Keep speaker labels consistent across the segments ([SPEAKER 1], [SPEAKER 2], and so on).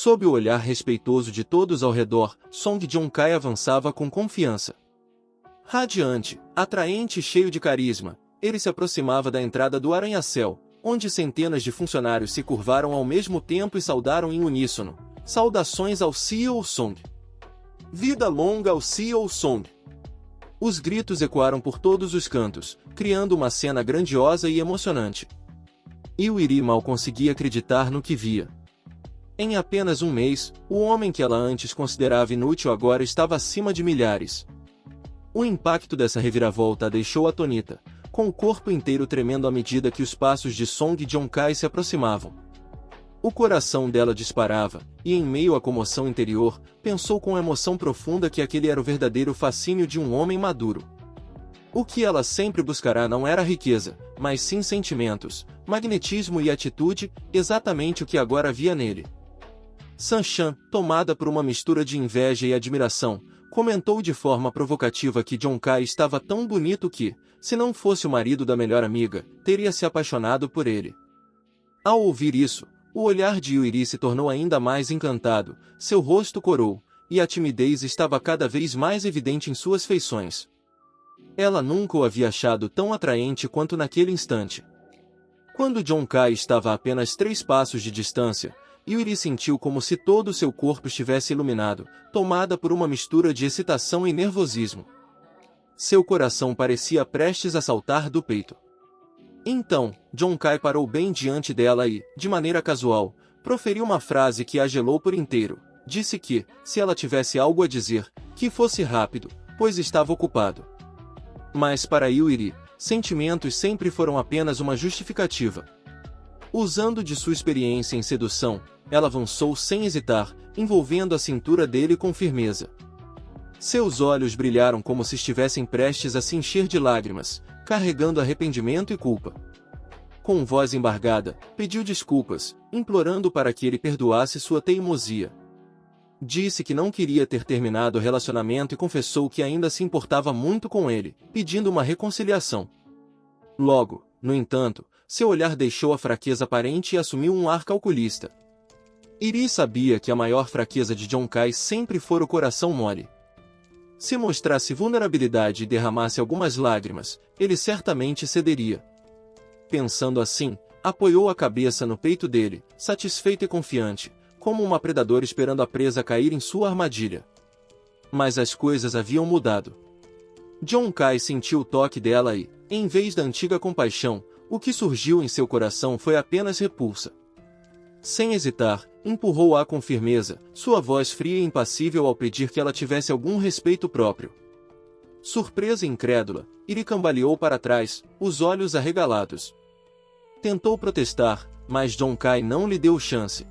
[SPEAKER 1] Sob o olhar respeitoso de todos ao redor, Song Joong-kai avançava com confiança. Radiante, atraente e cheio de carisma, ele se aproximava da entrada do arranha-céu, onde centenas de funcionários se curvaram ao mesmo tempo e saudaram em uníssono. Saudações ao CEO Song! Vida longa ao CEO Song! Os gritos ecoaram por todos os cantos, criando uma cena grandiosa e emocionante. Yoori mal conseguia acreditar no que via. Em apenas um mês, o homem que ela antes considerava inútil agora estava acima de milhares. O impacto dessa reviravolta a deixou atônita, com o corpo inteiro tremendo à medida que os passos de Song Joong-kai se aproximavam. O coração dela disparava, e em meio à comoção interior, pensou com emoção profunda que aquele era o verdadeiro fascínio de um homem maduro. O que ela sempre buscará não era riqueza, mas sim sentimentos, magnetismo e atitude, exatamente o que agora via nele. Sanchan, tomada por uma mistura de inveja e admiração, comentou de forma provocativa que Joong-kai estava tão bonito que, se não fosse o marido da melhor amiga, teria se apaixonado por ele. Ao ouvir isso, o olhar de Yoori se tornou ainda mais encantado, seu rosto corou, e a timidez estava cada vez mais evidente em suas feições. Ela nunca o havia achado tão atraente quanto naquele instante. Quando Joong-kai estava a apenas 3 passos de distância, Yoori sentiu como se todo o seu corpo estivesse iluminado, tomada por uma mistura de excitação e nervosismo. Seu coração parecia prestes a saltar do peito. Então, Joong-kai parou bem diante dela e, de maneira casual, proferiu uma frase que a gelou por inteiro. Disse que, se ela tivesse algo a dizer, que fosse rápido, pois estava ocupado. Mas para Yoori, sentimentos sempre foram apenas uma justificativa. Usando de sua experiência em sedução, ela avançou sem hesitar, envolvendo a cintura dele com firmeza. Seus olhos brilharam como se estivessem prestes a se encher de lágrimas, carregando arrependimento e culpa. Com voz embargada, pediu desculpas, implorando para que ele perdoasse sua teimosia. Disse que não queria ter terminado o relacionamento e confessou que ainda se importava muito com ele, pedindo uma reconciliação. Logo, no entanto, seu olhar deixou a fraqueza aparente e assumiu um ar calculista. Yoori sabia que a maior fraqueza de Joong-kai sempre fora o coração mole. Se mostrasse vulnerabilidade e derramasse algumas lágrimas, ele certamente cederia. Pensando assim, apoiou a cabeça no peito dele, satisfeito e confiante, como uma predadora esperando a presa cair em sua armadilha. Mas as coisas haviam mudado. Joong-kai sentiu o toque dela e, em vez da antiga compaixão, o que surgiu em seu coração foi apenas repulsa. Sem hesitar, empurrou-a com firmeza, sua voz fria e impassível ao pedir que ela tivesse algum respeito próprio. Surpresa e incrédula, Yoori cambaleou para trás, os olhos arregalados. Tentou protestar, mas Joong-kai não lhe deu chance.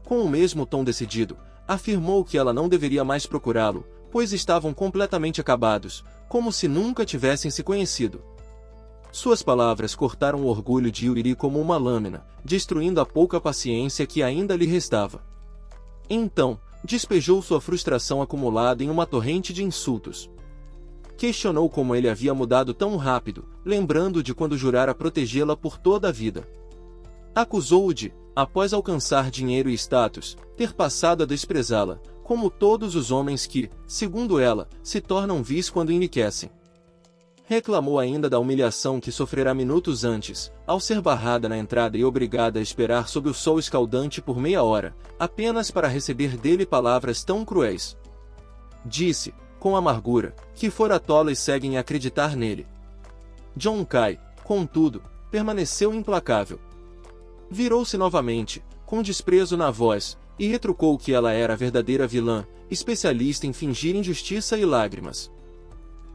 [SPEAKER 1] Com o mesmo tom decidido, afirmou que ela não deveria mais procurá-lo, pois estavam completamente acabados, como se nunca tivessem se conhecido. Suas palavras cortaram o orgulho de Yoori como uma lâmina, destruindo a pouca paciência que ainda lhe restava. Então, despejou sua frustração acumulada em uma torrente de insultos. Questionou como ele havia mudado tão rápido, lembrando de quando jurara protegê-la por toda a vida. Acusou-o de, após alcançar dinheiro e status, ter passado a desprezá-la, como todos os homens que, segundo ela, se tornam vis quando enriquecem. Reclamou ainda da humilhação que sofrerá minutos antes, ao ser barrada na entrada e obrigada a esperar sob o sol escaldante por meia hora, apenas para receber dele palavras tão cruéis. Disse, com amargura, que fora tola e segue em acreditar nele. Joong-kai, contudo, permaneceu implacável. Virou-se novamente, com desprezo na voz, e retrucou que ela era a verdadeira vilã, especialista em fingir injustiça e lágrimas.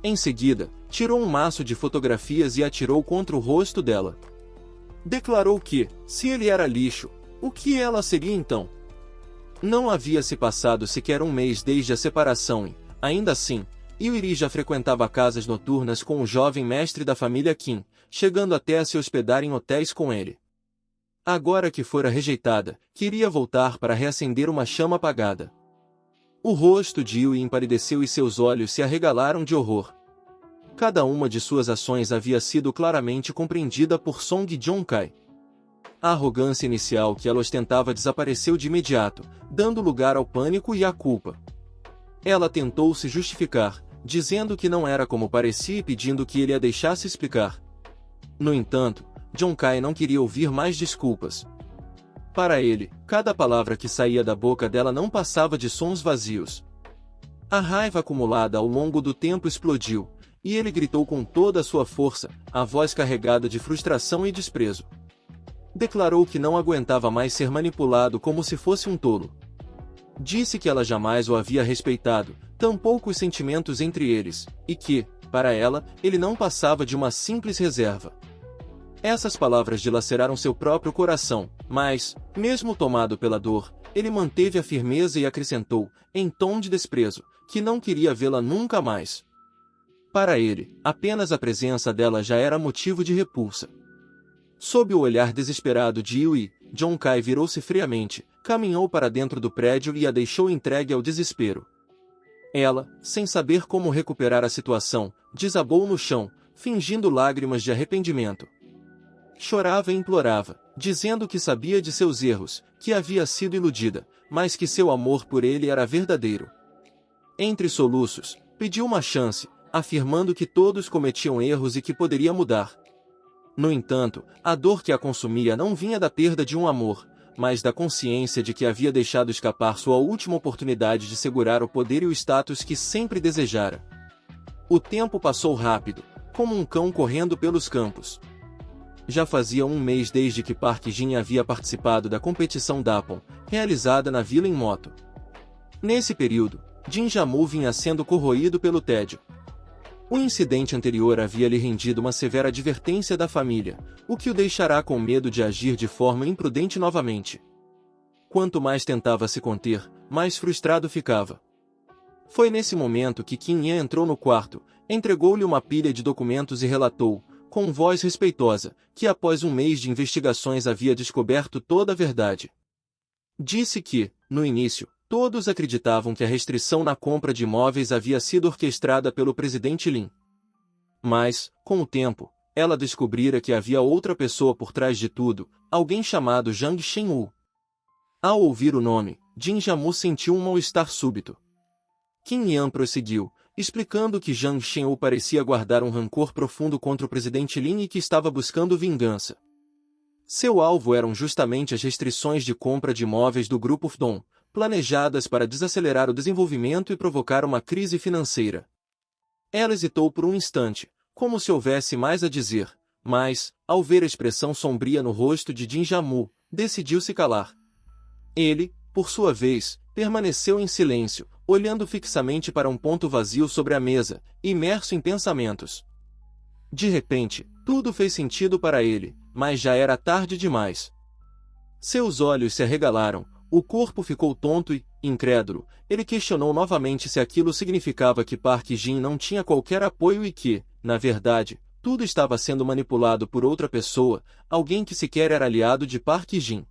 [SPEAKER 1] Em seguida, tirou um maço de fotografias e atirou contra o rosto dela. Declarou que, se ele era lixo, o que ela seria então? Não havia se passado sequer um mês desde a separação e, ainda assim, Yoori já frequentava casas noturnas com o jovem mestre da família Kim, chegando até a se hospedar em hotéis com ele. Agora que fora rejeitada, queria voltar para reacender uma chama apagada. O rosto de Yoori empalideceu e seus olhos se arregalaram de horror. Cada uma de suas ações havia sido claramente compreendida por Song Joong-kai. a arrogância inicial que ela ostentava desapareceu de imediato, dando lugar ao pânico e à culpa. Ela tentou se justificar, dizendo que não era como parecia e pedindo que ele a deixasse explicar. No entanto, John Kai não queria ouvir mais desculpas. Para ele, cada palavra que saía da boca dela não passava de sons vazios. A raiva acumulada ao longo do tempo explodiu, e ele gritou com toda a sua força, a voz carregada de frustração e desprezo. Declarou que não aguentava mais ser manipulado como se fosse um tolo. Disse que ela jamais o havia respeitado, tampouco os sentimentos entre eles, e que, para ela, ele não passava de uma simples reserva. Essas palavras dilaceraram seu próprio coração, mas, mesmo tomado pela dor, ele manteve a firmeza e acrescentou, em tom de desprezo, que não queria vê-la nunca mais. Para ele, apenas a presença dela já era motivo de repulsa. Sob o olhar desesperado de Yui, John Kai virou-se friamente, caminhou para dentro do prédio e a deixou entregue ao desespero. Ela, sem saber como recuperar a situação, desabou no chão, fingindo lágrimas de arrependimento. Chorava e implorava, dizendo que sabia de seus erros, que havia sido iludida, mas que seu amor por ele era verdadeiro. Entre soluços, pediu uma chance, afirmando que todos cometiam erros e que poderia mudar. No entanto, a dor que a consumia não vinha da perda de um amor, mas da consciência de que havia deixado escapar sua última oportunidade de segurar o poder e o status que sempre desejara. O tempo passou rápido, como um cão correndo pelos campos. Já fazia um mês desde que Park Jin havia participado da competição Dapon, realizada na vila em moto. Nesse período, Jin Jamu vinha sendo corroído pelo tédio. O incidente anterior havia lhe rendido uma severa advertência da família, o que o deixará com medo de agir de forma imprudente novamente. Quanto mais tentava se conter, mais frustrado ficava. Foi nesse momento que Qin Yan entrou no quarto, entregou-lhe uma pilha de documentos e relatou, com voz respeitosa, que após um mês de investigações havia descoberto toda a verdade. Disse que, no início, todos acreditavam que a restrição na compra de imóveis havia sido orquestrada pelo presidente Lin. Mas, com o tempo, ela descobrira que havia outra pessoa por trás de tudo, alguém chamado Zhang Shenwu. Ao ouvir o nome, Jin Jamu sentiu um mal-estar súbito. Qin Yan prosseguiu, explicando que Zhang Shenwu parecia guardar um rancor profundo contra o presidente Lin e que estava buscando vingança. Seu alvo eram justamente as restrições de compra de imóveis do grupo Fdong, planejadas para desacelerar o desenvolvimento e provocar uma crise financeira. Ela hesitou por um instante, como se houvesse mais a dizer, mas, ao ver a expressão sombria no rosto de Jin Jamu, decidiu se calar. Ele, por sua vez, permaneceu em silêncio, olhando fixamente para um ponto vazio sobre a mesa, imerso em pensamentos. De repente, tudo fez sentido para ele, mas já era tarde demais. Seus olhos se arregalaram, o corpo ficou tonto e, incrédulo, ele questionou novamente se aquilo significava que Park Jin não tinha qualquer apoio e que, na verdade, tudo estava sendo manipulado por outra pessoa, alguém que sequer era aliado de Park Jin.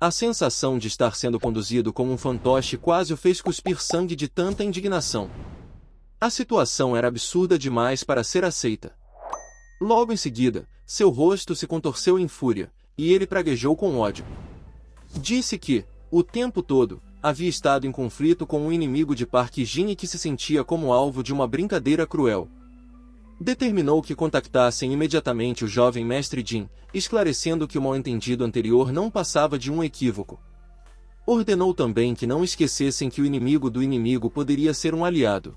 [SPEAKER 1] A sensação de estar sendo conduzido como um fantoche quase o fez cuspir sangue de tanta indignação. A situação era absurda demais para ser aceita. Logo em seguida, seu rosto se contorceu em fúria, e ele praguejou com ódio. Disse que, o tempo todo, havia estado em conflito com um inimigo de Park Jin e que se sentia como alvo de uma brincadeira cruel. Determinou que contactassem imediatamente o jovem mestre Jin, esclarecendo que o mal-entendido anterior não passava de um equívoco. Ordenou também que não esquecessem que o inimigo do inimigo poderia ser um aliado.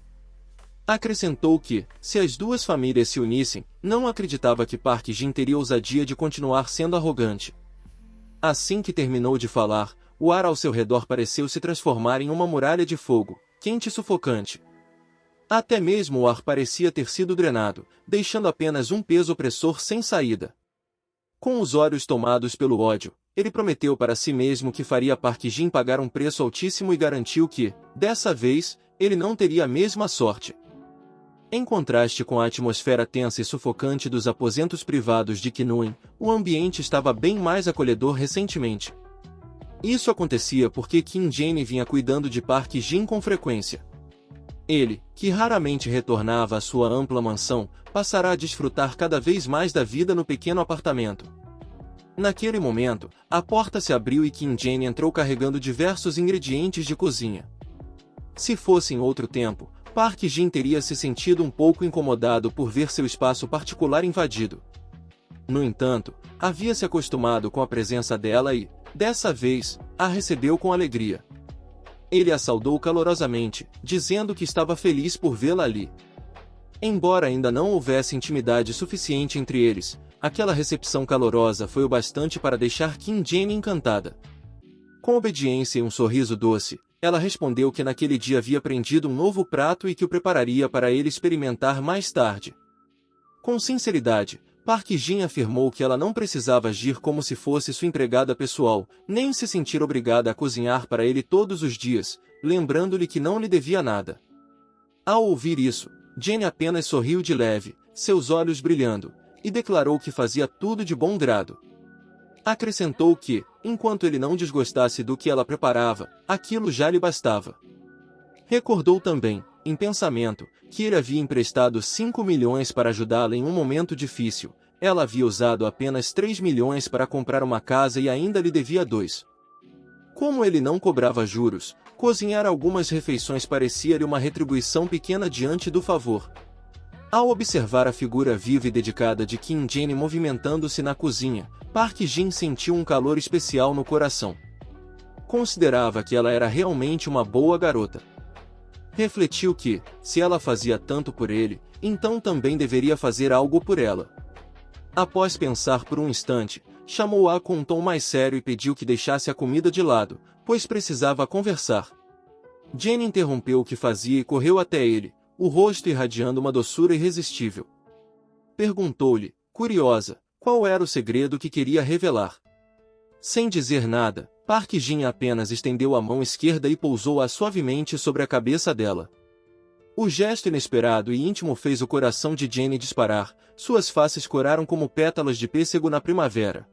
[SPEAKER 1] Acrescentou que, se as duas famílias se unissem, não acreditava que Park Jin teria ousadia de continuar sendo arrogante. Assim que terminou de falar, o ar ao seu redor pareceu se transformar em uma muralha de fogo, quente e sufocante. Até mesmo o ar parecia ter sido drenado, deixando apenas um peso opressor sem saída. Com os olhos tomados pelo ódio, ele prometeu para si mesmo que faria Park Jin pagar um preço altíssimo e garantiu que, dessa vez, ele não teria a mesma sorte. Em contraste com a atmosfera tensa e sufocante dos aposentos privados de Kinuen, o ambiente estava bem mais acolhedor recentemente. Isso acontecia porque Kim Jane vinha cuidando de Park Jin com frequência. Ele, que raramente retornava à sua ampla mansão, passará a desfrutar cada vez mais da vida no pequeno apartamento. Naquele momento, a porta se abriu e Kim Jane entrou carregando diversos ingredientes de cozinha. Se fosse em outro tempo, Park Jin teria se sentido um pouco incomodado por ver seu espaço particular invadido. No entanto, havia se acostumado com a presença dela e, dessa vez, a recebeu com alegria. Ele a saudou calorosamente, dizendo que estava feliz por vê-la ali. Embora ainda não houvesse intimidade suficiente entre eles, aquela recepção calorosa foi o bastante para deixar Kim Jane encantada. Com obediência e um sorriso doce, ela respondeu que naquele dia havia aprendido um novo prato e que o prepararia para ele experimentar mais tarde. Com sinceridade, Park Jin afirmou que ela não precisava agir como se fosse sua empregada pessoal, nem se sentir obrigada a cozinhar para ele todos os dias, lembrando-lhe que não lhe devia nada. Ao ouvir isso, Jane apenas sorriu de leve, seus olhos brilhando, e declarou que fazia tudo de bom grado. Acrescentou que, enquanto ele não desgostasse do que ela preparava, aquilo já lhe bastava. Recordou também, em pensamento, que ele havia emprestado 5 milhões para ajudá-la em um momento difícil. Ela havia usado apenas 3 milhões para comprar uma casa e ainda lhe devia 2. Como ele não cobrava juros, cozinhar algumas refeições parecia-lhe uma retribuição pequena diante do favor. Ao observar a figura viva e dedicada de Kim Jane movimentando-se na cozinha, Park Jin sentiu um calor especial no coração. Considerava que ela era realmente uma boa garota. Refletiu que, se ela fazia tanto por ele, então também deveria fazer algo por ela. Após pensar por um instante, chamou-a com um tom mais sério e pediu que deixasse a comida de lado, pois precisava conversar. Jane interrompeu o que fazia e correu até ele, o rosto irradiando uma doçura irresistível. Perguntou-lhe, curiosa, qual era o segredo que queria revelar. Sem dizer nada, Park Jin apenas estendeu a mão esquerda e pousou-a suavemente sobre a cabeça dela. O gesto inesperado e íntimo fez o coração de Jane disparar, suas faces coraram como pétalas de pêssego na primavera.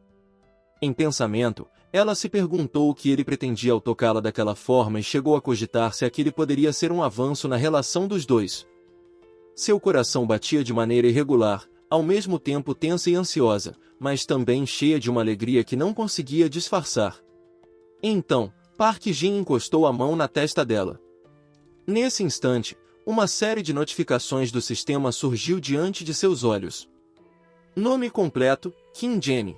[SPEAKER 1] Em pensamento, ela se perguntou o que ele pretendia ao tocá-la daquela forma e chegou a cogitar se aquele poderia ser um avanço na relação dos dois. Seu coração batia de maneira irregular, ao mesmo tempo tensa e ansiosa, mas também cheia de uma alegria que não conseguia disfarçar. Então, Park Jin encostou a mão na testa dela. Nesse instante, uma série de notificações do sistema surgiu diante de seus olhos. Nome completo, Kim Jane.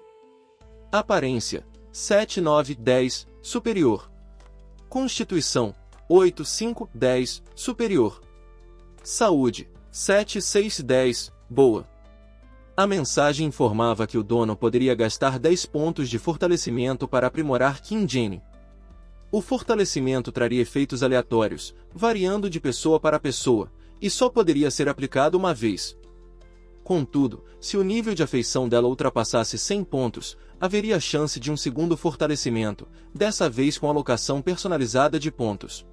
[SPEAKER 1] Aparência, 7910, superior. Constituição, 8510, superior. Saúde, 7610, boa. A mensagem informava que o dono poderia gastar 10 pontos de fortalecimento para aprimorar Kim Jane. O fortalecimento traria efeitos aleatórios, variando de pessoa para pessoa, e só poderia ser aplicado uma vez. Contudo, se o nível de afeição dela ultrapassasse 100 pontos, haveria chance de um segundo fortalecimento, dessa vez com alocação personalizada de pontos.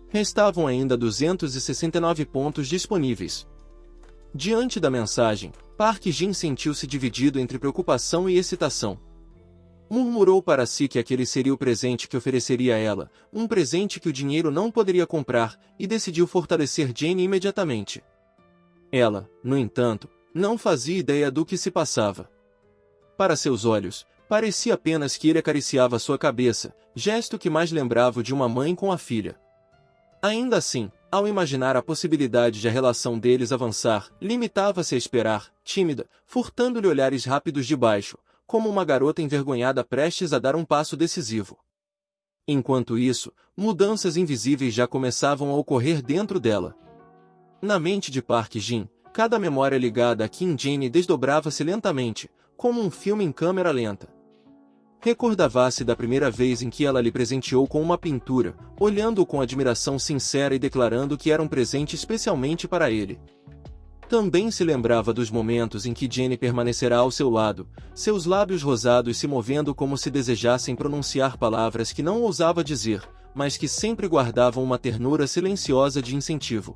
[SPEAKER 1] Restavam ainda 269 pontos disponíveis. Diante da mensagem, Park Jin sentiu-se dividido entre preocupação e excitação. Murmurou para si que aquele seria o presente que ofereceria a ela, um presente que o dinheiro não poderia comprar, e decidiu fortalecer Jane imediatamente. Ela, no entanto, não fazia ideia do que se passava. Para seus olhos, parecia apenas que ele acariciava sua cabeça, gesto que mais lembrava o de uma mãe com a filha. Ainda assim, ao imaginar a possibilidade de a relação deles avançar, limitava-se a esperar, tímida, furtando-lhe olhares rápidos de baixo, como uma garota envergonhada prestes a dar um passo decisivo. Enquanto isso, mudanças invisíveis já começavam a ocorrer dentro dela. Na mente de Park Jin, cada memória ligada a Kim Jane desdobrava-se lentamente, como um filme em câmera lenta. Recordava-se da primeira vez em que ela lhe presenteou com uma pintura, olhando-o com admiração sincera e declarando que era um presente especialmente para ele. Também se lembrava dos momentos em que Jane permanecerá ao seu lado, seus lábios rosados se movendo como se desejassem pronunciar palavras que não ousava dizer, mas que sempre guardavam uma ternura silenciosa de incentivo.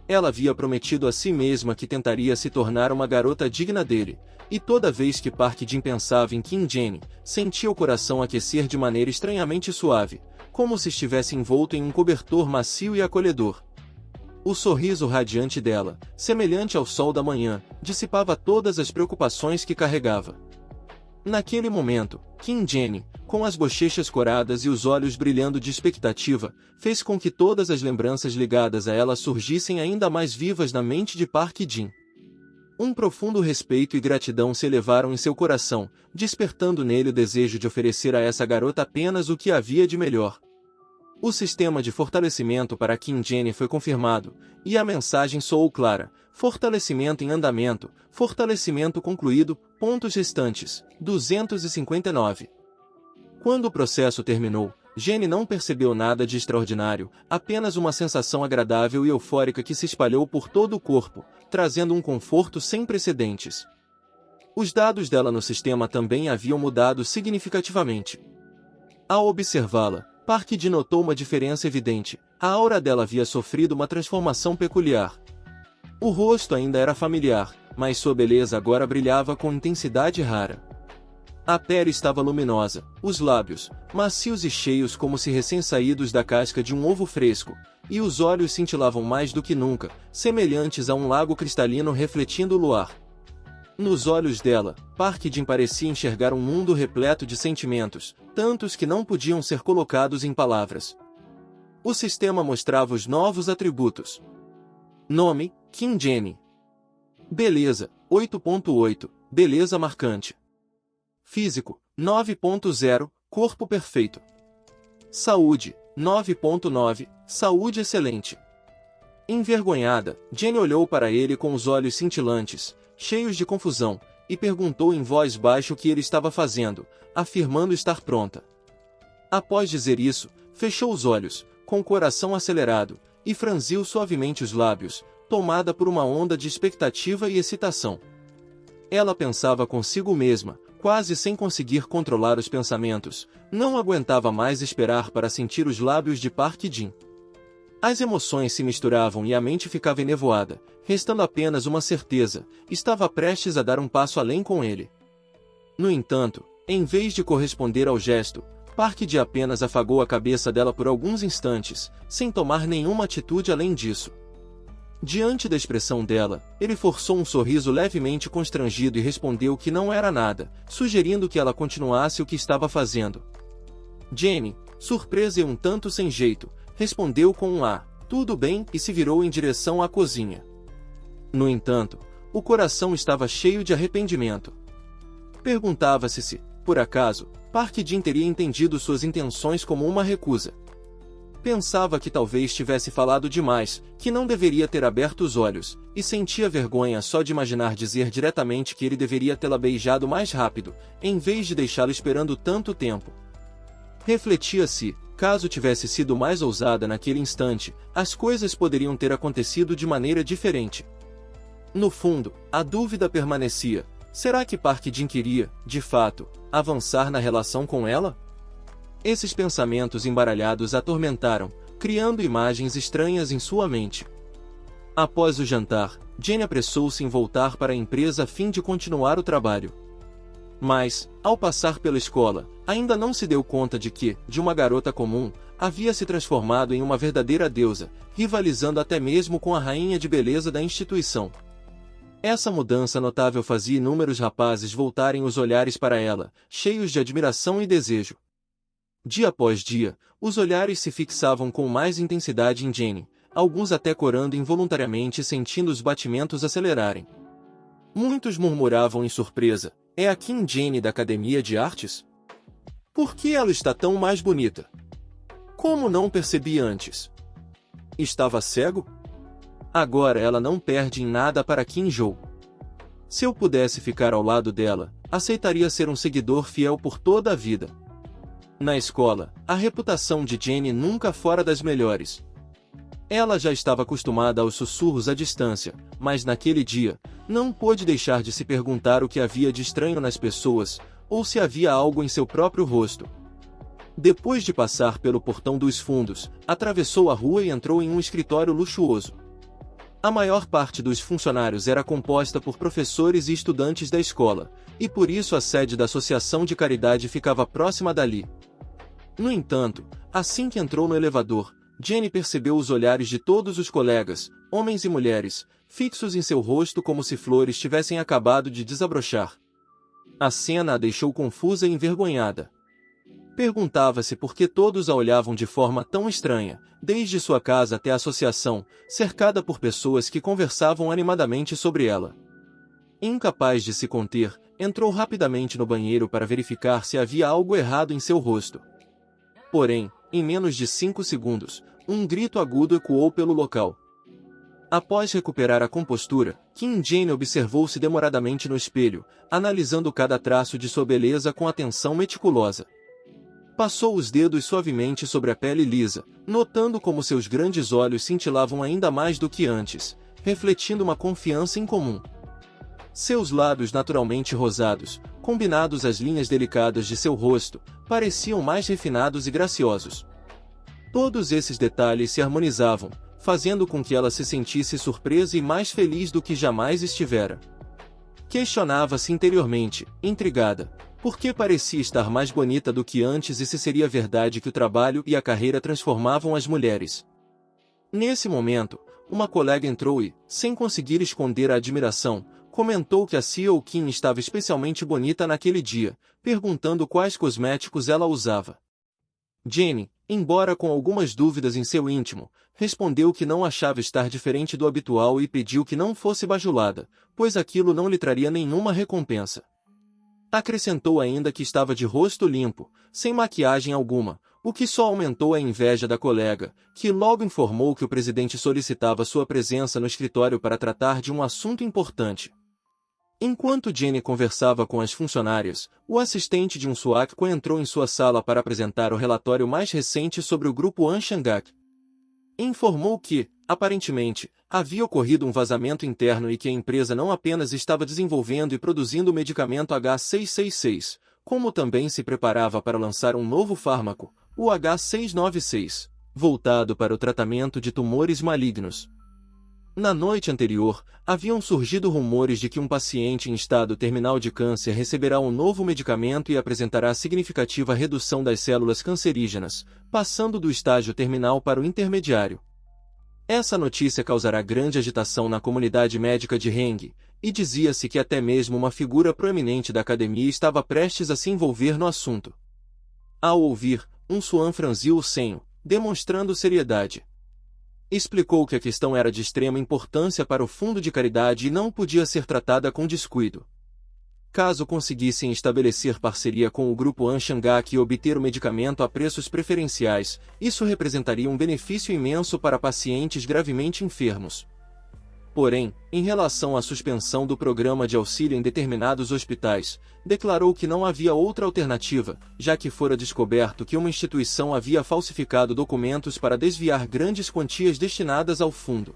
[SPEAKER 1] Ela havia prometido a si mesma que tentaria se tornar uma garota digna dele, e toda vez que Park Jin pensava em Kim Jane, sentia o coração aquecer de maneira estranhamente suave, como se estivesse envolto em um cobertor macio e acolhedor. O sorriso radiante dela, semelhante ao sol da manhã, dissipava todas as preocupações que carregava. Naquele momento, Kim Jenny, com as bochechas coradas e os olhos brilhando de expectativa, fez com que todas as lembranças ligadas a ela surgissem ainda mais vivas na mente de Park Jin. Um profundo respeito e gratidão se elevaram em seu coração, despertando nele o desejo de oferecer a essa garota apenas o que havia de melhor. O sistema de fortalecimento para Kim Jenny foi confirmado, e a mensagem soou clara: fortalecimento em andamento, fortalecimento concluído, pontos restantes, 259. Quando o processo terminou, Jenny não percebeu nada de extraordinário, apenas uma sensação agradável e eufórica que se espalhou por todo o corpo, trazendo um conforto sem precedentes. Os dados dela no sistema também haviam mudado significativamente. Ao observá-la, Park Jin notou uma diferença evidente: a aura dela havia sofrido uma transformação peculiar. O rosto ainda era familiar, mas sua beleza agora brilhava com intensidade rara. A pele estava luminosa, os lábios, macios e cheios como se recém-saídos da casca de um ovo fresco, e os olhos cintilavam mais do que nunca, semelhantes a um lago cristalino refletindo o luar. Nos olhos dela, Park Jin parecia enxergar um mundo repleto de sentimentos, tantos que não podiam ser colocados em palavras. O sistema mostrava os novos atributos. Nome: Kim Jenny. Beleza: 8.8, beleza marcante. Físico: 9.0, corpo perfeito. Saúde: 9.9, saúde excelente. Envergonhada, Jenny olhou para ele com os olhos cintilantes, cheios de confusão, e perguntou em voz baixa o que ele estava fazendo, afirmando estar pronta. Após dizer isso, fechou os olhos, com o coração acelerado, e franziu suavemente os lábios, tomada por uma onda de expectativa e excitação. Ela pensava consigo mesma, quase sem conseguir controlar os pensamentos, não aguentava mais esperar para sentir os lábios de Park Jin. As emoções se misturavam e a mente ficava enevoada, restando apenas uma certeza: estava prestes a dar um passo além com ele. No entanto, em vez de corresponder ao gesto, Park Jin apenas afagou a cabeça dela por alguns instantes, sem tomar nenhuma atitude além disso. Diante da expressão dela, ele forçou um sorriso levemente constrangido e respondeu que não era nada, sugerindo que ela continuasse o que estava fazendo. Jenny, surpresa e um tanto sem jeito, respondeu com um tudo bem, e se virou em direção à cozinha. No entanto, o coração estava cheio de arrependimento. Perguntava-se se, por acaso, Park Jin teria entendido suas intenções como uma recusa. Pensava que talvez tivesse falado demais, que não deveria ter aberto os olhos, e sentia vergonha só de imaginar dizer diretamente que ele deveria tê-la beijado mais rápido, em vez de deixá-la esperando tanto tempo. Refletia se, caso tivesse sido mais ousada naquele instante, as coisas poderiam ter acontecido de maneira diferente. No fundo, a dúvida permanecia: será que Park Jin queria, de fato, avançar na relação com ela? Esses pensamentos embaralhados a atormentaram, criando imagens estranhas em sua mente. Após o jantar, Jenny apressou-se em voltar para a empresa a fim de continuar o trabalho. Mas, ao passar pela escola, ainda não se deu conta de que, de uma garota comum, havia se transformado em uma verdadeira deusa, rivalizando até mesmo com a rainha de beleza da instituição. Essa mudança notável fazia inúmeros rapazes voltarem os olhares para ela, cheios de admiração e desejo. Dia após dia, os olhares se fixavam com mais intensidade em Jenny, alguns até corando involuntariamente e sentindo os batimentos acelerarem. Muitos murmuravam em surpresa: é a Kim Jenny da Academia de Artes? Por que ela está tão mais bonita? Como não percebi antes? Estava cego? Agora ela não perde em nada para Kim Jo. Se eu pudesse ficar ao lado dela, aceitaria ser um seguidor fiel por toda a vida. Na escola, a reputação de Jenny nunca fora das melhores. Ela já estava acostumada aos sussurros à distância, mas naquele dia, não pôde deixar de se perguntar o que havia de estranho nas pessoas, ou se havia algo em seu próprio rosto. Depois de passar pelo portão dos fundos, atravessou a rua e entrou em um escritório luxuoso. A maior parte dos funcionários era composta por professores e estudantes da escola, e por isso a sede da Associação de Caridade ficava próxima dali. No entanto, assim que entrou no elevador, Jenny percebeu os olhares de todos os colegas, homens e mulheres, fixos em seu rosto como se flores tivessem acabado de desabrochar. A cena a deixou confusa e envergonhada. Perguntava-se por que todos a olhavam de forma tão estranha, desde sua casa até a associação, cercada por pessoas que conversavam animadamente sobre ela. Incapaz de se conter, entrou rapidamente no banheiro para verificar se havia algo errado em seu rosto. Porém, em menos de 5 segundos, um grito agudo ecoou pelo local. Após recuperar a compostura, Kim Jane observou-se demoradamente no espelho, analisando cada traço de sua beleza com atenção meticulosa. Passou os dedos suavemente sobre a pele lisa, notando como seus grandes olhos cintilavam ainda mais do que antes, refletindo uma confiança incomum. Seus lábios naturalmente rosados, combinados às linhas delicadas de seu rosto, pareciam mais refinados e graciosos. Todos esses detalhes se harmonizavam, fazendo com que ela se sentisse surpresa e mais feliz do que jamais estivera. Questionava-se interiormente, intrigada, por que parecia estar mais bonita do que antes e se seria verdade que o trabalho e a carreira transformavam as mulheres. Nesse momento, uma colega entrou e, sem conseguir esconder a admiração, comentou que a CEO Kim estava especialmente bonita naquele dia, perguntando quais cosméticos ela usava. Jane, embora com algumas dúvidas em seu íntimo, respondeu que não achava estar diferente do habitual e pediu que não fosse bajulada, pois aquilo não lhe traria nenhuma recompensa. Acrescentou ainda que estava de rosto limpo, sem maquiagem alguma, o que só aumentou a inveja da colega, que logo informou que o presidente solicitava sua presença no escritório para tratar de um assunto importante. Enquanto Jenny conversava com as funcionárias, o assistente de Swak entrou em sua sala para apresentar o relatório mais recente sobre o grupo Anshangak. Informou que, aparentemente, havia ocorrido um vazamento interno e que a empresa não apenas estava desenvolvendo e produzindo o medicamento H666, como também se preparava para lançar um novo fármaco, o H696, voltado para o tratamento de tumores malignos. Na noite anterior, haviam surgido rumores de que um paciente em estado terminal de câncer receberá um novo medicamento e apresentará significativa redução das células cancerígenas, passando do estágio terminal para o intermediário. Essa notícia causará grande agitação na comunidade médica de Heng, e dizia-se que até mesmo uma figura proeminente da academia estava prestes a se envolver no assunto. Ao ouvir, Swan franziu o senho, demonstrando seriedade. Explicou que a questão era de extrema importância para o fundo de caridade e não podia ser tratada com descuido. Caso conseguissem estabelecer parceria com o grupo Anshangak e obter o medicamento a preços preferenciais, isso representaria um benefício imenso para pacientes gravemente enfermos. Porém, em relação à suspensão do programa de auxílio em determinados hospitais, declarou que não havia outra alternativa, já que fora descoberto que uma instituição havia falsificado documentos para desviar grandes quantias destinadas ao fundo.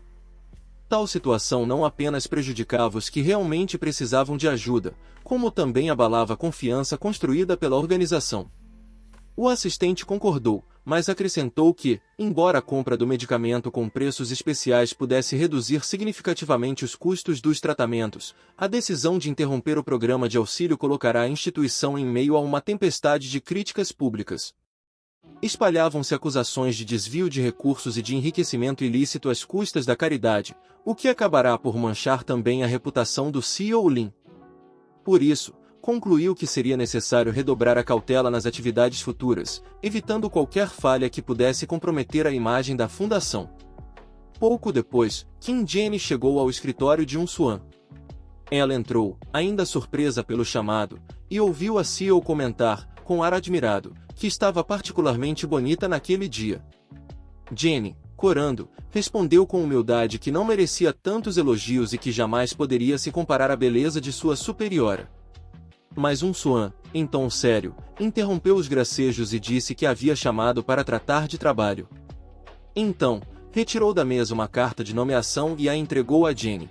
[SPEAKER 1] Tal situação não apenas prejudicava os que realmente precisavam de ajuda, como também abalava a confiança construída pela organização. O assistente concordou, mas acrescentou que, embora a compra do medicamento com preços especiais pudesse reduzir significativamente os custos dos tratamentos, a decisão de interromper o programa de auxílio colocará a instituição em meio a uma tempestade de críticas públicas. Espalhavam-se acusações de desvio de recursos e de enriquecimento ilícito às custas da caridade, o que acabará por manchar também a reputação do CEO Lin. Por isso, concluiu que seria necessário redobrar a cautela nas atividades futuras, evitando qualquer falha que pudesse comprometer a imagem da fundação. Pouco depois, Kim Jane chegou ao escritório de Swan. Ela entrou, ainda surpresa pelo chamado, e ouviu a CEO comentar, com ar admirado, que estava particularmente bonita naquele dia. Jenny, corando, respondeu com humildade que não merecia tantos elogios e que jamais poderia se comparar à beleza de sua superiora. Mas Swan, em tom sério, interrompeu os gracejos e disse que havia chamado para tratar de trabalho. Então, retirou da mesa uma carta de nomeação e a entregou a Jenny.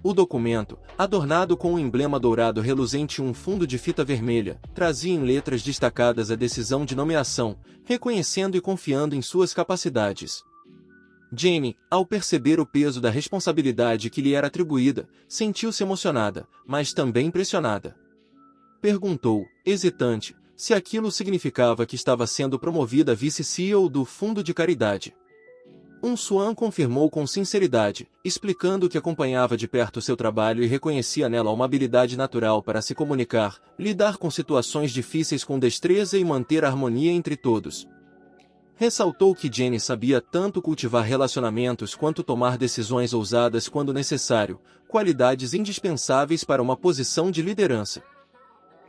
[SPEAKER 1] O documento, adornado com um emblema dourado reluzente e um fundo de fita vermelha, trazia em letras destacadas a decisão de nomeação, reconhecendo e confiando em suas capacidades. Jenny, ao perceber o peso da responsabilidade que lhe era atribuída, sentiu-se emocionada, mas também pressionada. Perguntou, hesitante, se aquilo significava que estava sendo promovida vice-CEO do fundo de caridade. Swan confirmou com sinceridade, explicando que acompanhava de perto seu trabalho e reconhecia nela uma habilidade natural para se comunicar, lidar com situações difíceis com destreza e manter a harmonia entre todos. Ressaltou que Jenny sabia tanto cultivar relacionamentos quanto tomar decisões ousadas quando necessário, qualidades indispensáveis para uma posição de liderança.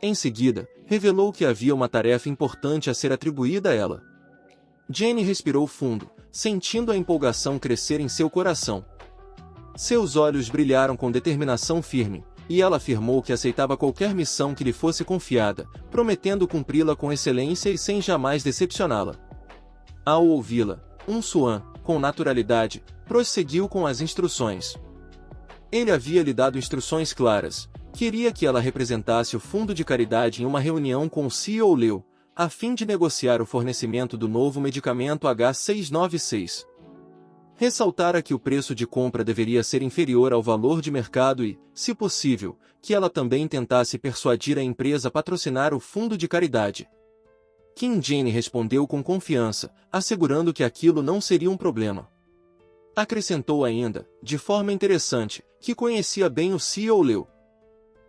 [SPEAKER 1] Em seguida, revelou que havia uma tarefa importante a ser atribuída a ela. Jenny respirou fundo, sentindo a empolgação crescer em seu coração. Seus olhos brilharam com determinação firme, e ela afirmou que aceitava qualquer missão que lhe fosse confiada, prometendo cumpri-la com excelência e sem jamais decepcioná-la. Ao ouvi-la, Swan, com naturalidade, prosseguiu com as instruções. Ele havia lhe dado instruções claras. Queria que ela representasse o fundo de caridade em uma reunião com o CEO Leo, a fim de negociar o fornecimento do novo medicamento H696. Ressaltara que o preço de compra deveria ser inferior ao valor de mercado e, se possível, que ela também tentasse persuadir a empresa a patrocinar o fundo de caridade. Kim Jenny respondeu com confiança, assegurando que aquilo não seria um problema. Acrescentou ainda, de forma interessante, que conhecia bem o CEO Leo.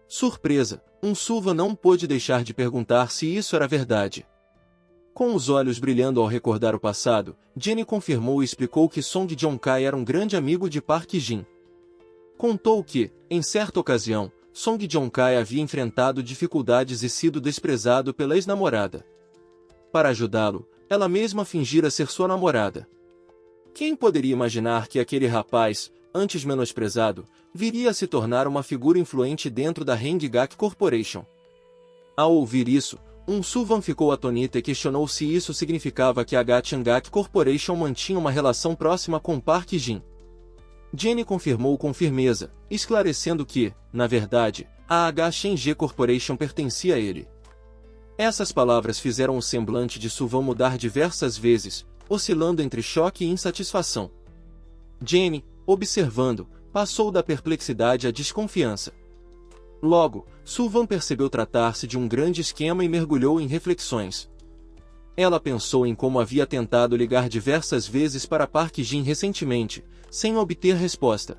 [SPEAKER 1] Surpresa, Suva não pôde deixar de perguntar se isso era verdade. Com os olhos brilhando ao recordar o passado, Jenny confirmou e explicou que Song Joong-kai era um grande amigo de Park Jin. Contou que, em certa ocasião, Song Joong-kai havia enfrentado dificuldades e sido desprezado pela ex-namorada. Para ajudá-lo, ela mesma fingira ser sua namorada. Quem poderia imaginar que aquele rapaz, antes menosprezado, viria a se tornar uma figura influente dentro da Haengak Corporation? Ao ouvir isso, Suvan ficou atonita e questionou se isso significava que a Haengak Corporation mantinha uma relação próxima com Park Jin. Jenny confirmou com firmeza, esclarecendo que, na verdade, a Haengak Corporation pertencia a ele. Essas palavras fizeram o semblante de Suvan mudar diversas vezes, oscilando entre choque e insatisfação. Jenny, observando, passou da perplexidade à desconfiança. Logo, Suvan percebeu tratar-se de um grande esquema e mergulhou em reflexões. Ela pensou em como havia tentado ligar diversas vezes para Park Jin recentemente, sem obter resposta.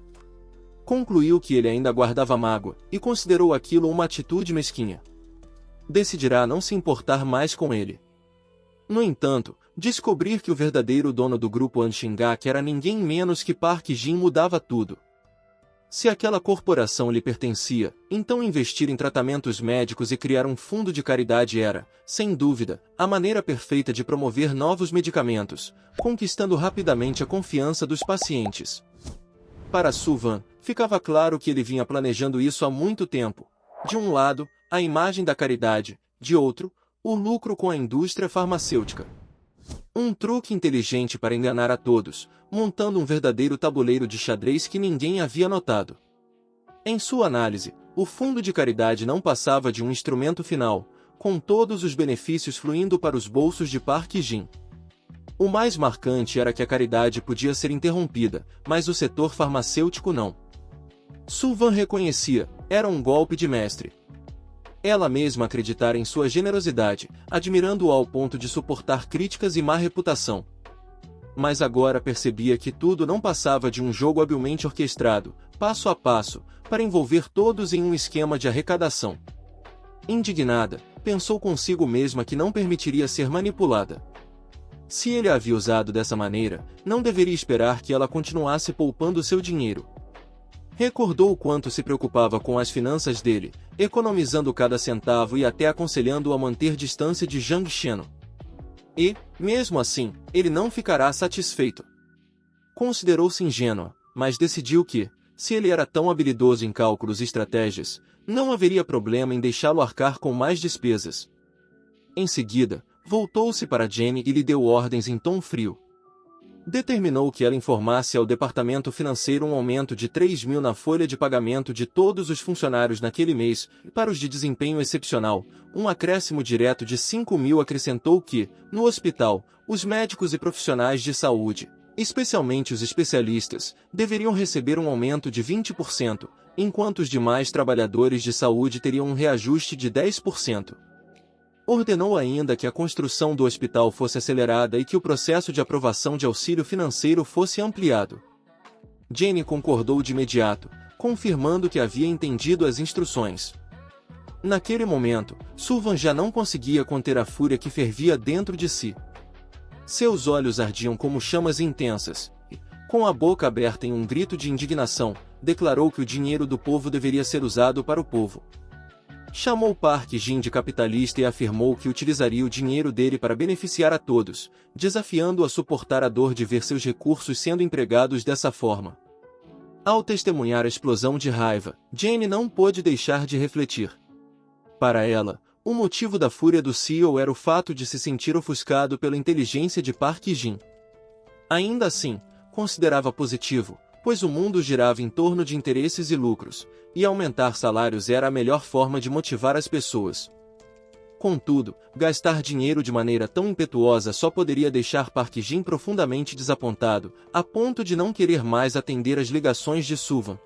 [SPEAKER 1] Concluiu que ele ainda guardava mágoa, e considerou aquilo uma atitude mesquinha. Decidirá não se importar mais com ele. No entanto, descobrir que o verdadeiro dono do grupo Haengak era ninguém menos que Park Jin mudava tudo. Se aquela corporação lhe pertencia, então investir em tratamentos médicos e criar um fundo de caridade era, sem dúvida, a maneira perfeita de promover novos medicamentos, conquistando rapidamente a confiança dos pacientes. Para Suvan, ficava claro que ele vinha planejando isso há muito tempo. De um lado, a imagem da caridade, de outro, o lucro com a indústria farmacêutica. Um truque inteligente para enganar a todos, montando um verdadeiro tabuleiro de xadrez que ninguém havia notado. Em sua análise, o fundo de caridade não passava de um instrumento final, com todos os benefícios fluindo para os bolsos de Park Jin. O mais marcante era que a caridade podia ser interrompida, mas o setor farmacêutico não. Suvan reconhecia, era um golpe de mestre. Ela mesma acreditara em sua generosidade, admirando-o ao ponto de suportar críticas e má reputação. Mas agora percebia que tudo não passava de um jogo habilmente orquestrado, passo a passo, para envolver todos em um esquema de arrecadação. Indignada, pensou consigo mesma que não permitiria ser manipulada. Se ele a havia usado dessa maneira, não deveria esperar que ela continuasse poupando seu dinheiro. Recordou o quanto se preocupava com as finanças dele, economizando cada centavo e até aconselhando-o a manter distância de Zhang Xian. E, mesmo assim, ele não ficará satisfeito. Considerou-se ingênua, mas decidiu que, se ele era tão habilidoso em cálculos e estratégias, não haveria problema em deixá-lo arcar com mais despesas. Em seguida, voltou-se para Jenny e lhe deu ordens em tom frio. Determinou que ela informasse ao departamento financeiro um aumento de 3.000 na folha de pagamento de todos os funcionários naquele mês, e para os de desempenho excepcional, um acréscimo direto de 5.000. Acrescentou que, no hospital, os médicos e profissionais de saúde, especialmente os especialistas, deveriam receber um aumento de 20%, enquanto os demais trabalhadores de saúde teriam um reajuste de 10%. Ordenou ainda que a construção do hospital fosse acelerada e que o processo de aprovação de auxílio financeiro fosse ampliado. Jane concordou de imediato, confirmando que havia entendido as instruções. Naquele momento, Sullivan já não conseguia conter a fúria que fervia dentro de si. Seus olhos ardiam como chamas intensas, e, com a boca aberta em um grito de indignação, declarou que o dinheiro do povo deveria ser usado para o povo. Chamou Park Jin de capitalista e afirmou que utilizaria o dinheiro dele para beneficiar a todos, desafiando-o a suportar a dor de ver seus recursos sendo empregados dessa forma. Ao testemunhar a explosão de raiva, Jane não pôde deixar de refletir. Para ela, o motivo da fúria do CEO era o fato de se sentir ofuscado pela inteligência de Park Jin. Ainda assim, considerava positivo, pois o mundo girava em torno de interesses e lucros, e aumentar salários era a melhor forma de motivar as pessoas. Contudo, gastar dinheiro de maneira tão impetuosa só poderia deixar Park Jin profundamente desapontado, a ponto de não querer mais atender às ligações de Sullivan.